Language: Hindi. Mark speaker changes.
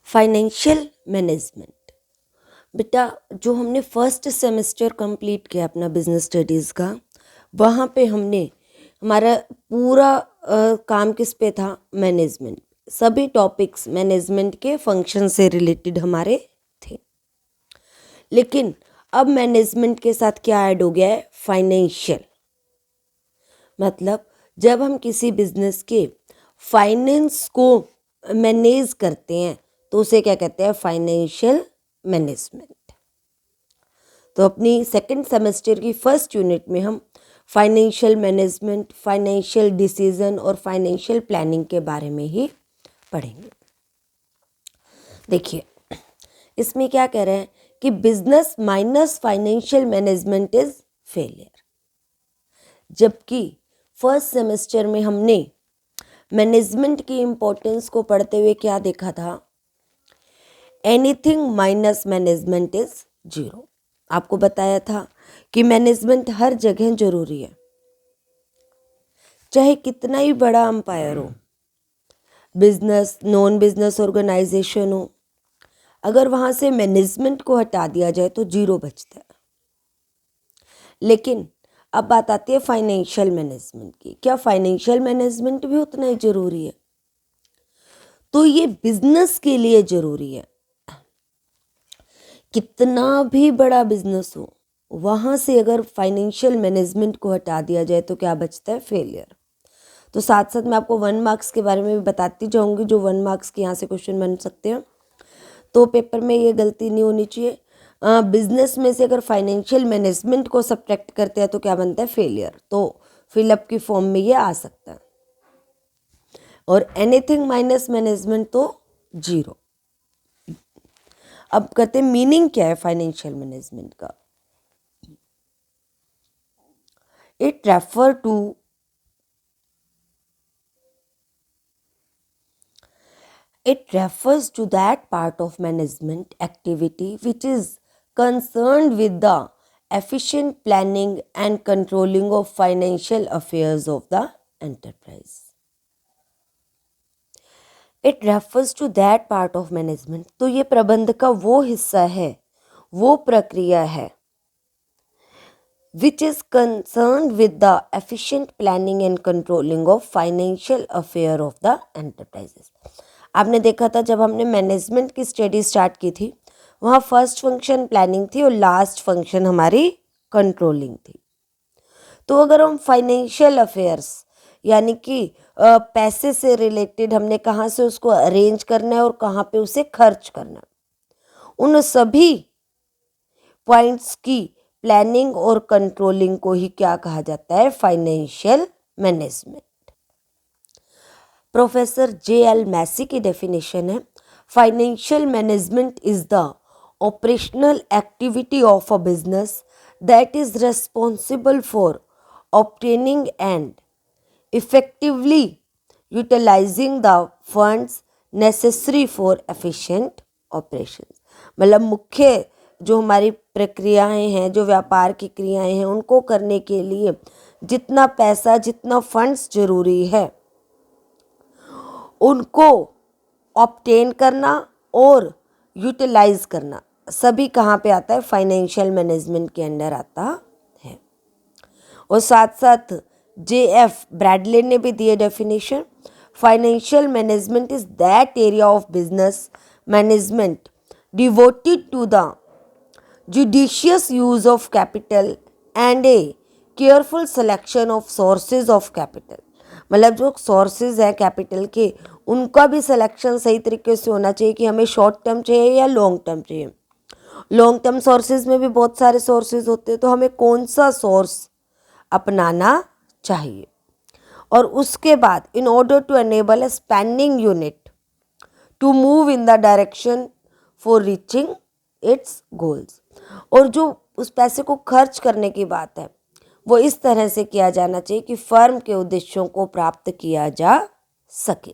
Speaker 1: Financial management. बेटा, जो हमने फर्स्ट सेमेस्टर कंप्लीट किया अपना बिजनेस स्टडीज़ का, वहाँ पे हमने हमारा पूरा काम किस पे था? मैनेजमेंट। सभी टॉपिक्स मैनेजमेंट के फंक्शन से रिलेटेड हमारे थे। लेकिन अब मैनेजमेंट के साथ क्या ऐड हो गया है? फाइनेंशियल। मतलब जब हम किसी बिजनेस के फाइनेंस को मैनेज करते हैं तो उसे क्या कहते हैं? Financial management. तो अपनी सेकंड सेमेस्टर की फर्स्ट यूनिट में हम फाइनेंशियल मैनेजमेंट, फाइनेंशियल डिसीजन और फाइनेंशियल प्लानिंग के बारे में ही पढ़ेंगे। देखिए, इसमें क्या कह रहे हैं कि business minus financial management is failure. जबकि फर्स्ट सेमेस्टर में हमने मैनेजमेंट की इम्पोर्टेंस को पढ़ते हुए क्या देखा था? Anything minus management is zero. आपको बताया था कि मैनेजमेंट हर जगह जरूरी है, चाहे कितना ही बड़ा अंपायर हो, बिजनेस, नॉन बिजनेस ऑर्गेनाइजेशन हो, अगर वहां से मैनेजमेंट को हटा दिया जाए तो जीरो बचता है। लेकिन अब बात आती है फाइनेंशियल मैनेजमेंट की। क्या फाइनेंशियल मैनेजमेंट भी उतना ही जरूरी है? तो ये बिजनेस के लिए जरूरी है। कितना भी बड़ा बिजनेस हो, वहां से अगर फाइनेंशियल मैनेजमेंट को हटा दिया जाए तो क्या बचता है? फेलियर। तो साथ साथ मैं आपको 1 मार्क्स के बारे में भी बताती जाऊंगी, जो 1 मार्क्स के यहाँ से क्वेश्चन बन सकते हैं। तो पेपर में ये गलती नहीं होनी चाहिए। बिजनेस में से अगर फाइनेंशियल मैनेजमेंट को सब्ट्रैक्ट करते हैं तो क्या बनता है? फेलियर। तो फिलअप की फॉर्म में ये आ सकता है। और एनीथिंग माइनस मैनेजमेंट तो जीरो। अब कहते हैं मीनिंग क्या है फाइनेंशियल मैनेजमेंट का? It refer to It refers to that part of management activity which is concerned with the efficient planning and controlling of financial affairs of the enterprise. It refers to that part of management. तो ये प्रबंध का वो हिस्सा है, वो प्रक्रिया है which is concerned with the efficient planning and controlling of financial affair of the enterprises. आपने देखा था जब हमने मैनेजमेंट की स्टडी स्टार्ट की थी, वहाँ फर्स्ट फंक्शन प्लानिंग थी और लास्ट फंक्शन हमारी कंट्रोलिंग थी। तो अगर हम फाइनेंशियल अफेयर्स यानी कि पैसे से रिलेटेड हमने कहाँ से उसको अरेंज करना है और कहाँ पे उसे खर्च करना है, उन सभी पॉइंट्स की प्लानिंग और कंट्रोलिंग को ही क्या कहा जाता है? Financial management. Professor J.L. Massey की डेफिनेशन है, financial management is the operational activity of a business that is responsible for obtaining and effectively utilising the funds necessary for efficient operations. मतलब मुख्य जो हमारी प्रक्रियाएं हैं, जो व्यापार की क्रियाएं हैं, उनको करने के लिए जितना पैसा, जितना फंड्स जरूरी है, उनको ऑब्टेन करना और यूटिलाइज करना सभी कहाँ पे आता है? फाइनेंशियल मैनेजमेंट के अंडर आता है। और साथ साथ J.F. ब्रैडले ने भी दिए definition, financial management is that area of business management devoted to the judicious use of capital and a careful selection of sources of capital. मतलब जो सोर्सेज हैं कैपिटल के, उनका भी सिलेक्शन सही तरीके से होना चाहिए कि हमें शॉर्ट टर्म चाहिए या लॉन्ग टर्म चाहिए। लॉन्ग टर्म सोर्सेज में भी बहुत सारे सोर्सेज होते हैं, तो हमें कौन सा सोर्स अपनाना चाहिए। और उसके बाद in order to enable a spending unit to move in the direction for reaching its goals. और जो उस पैसे को खर्च करने की बात है, वो इस तरह से किया जाना चाहिए कि फर्म के उद्देश्यों को प्राप्त किया जा सके।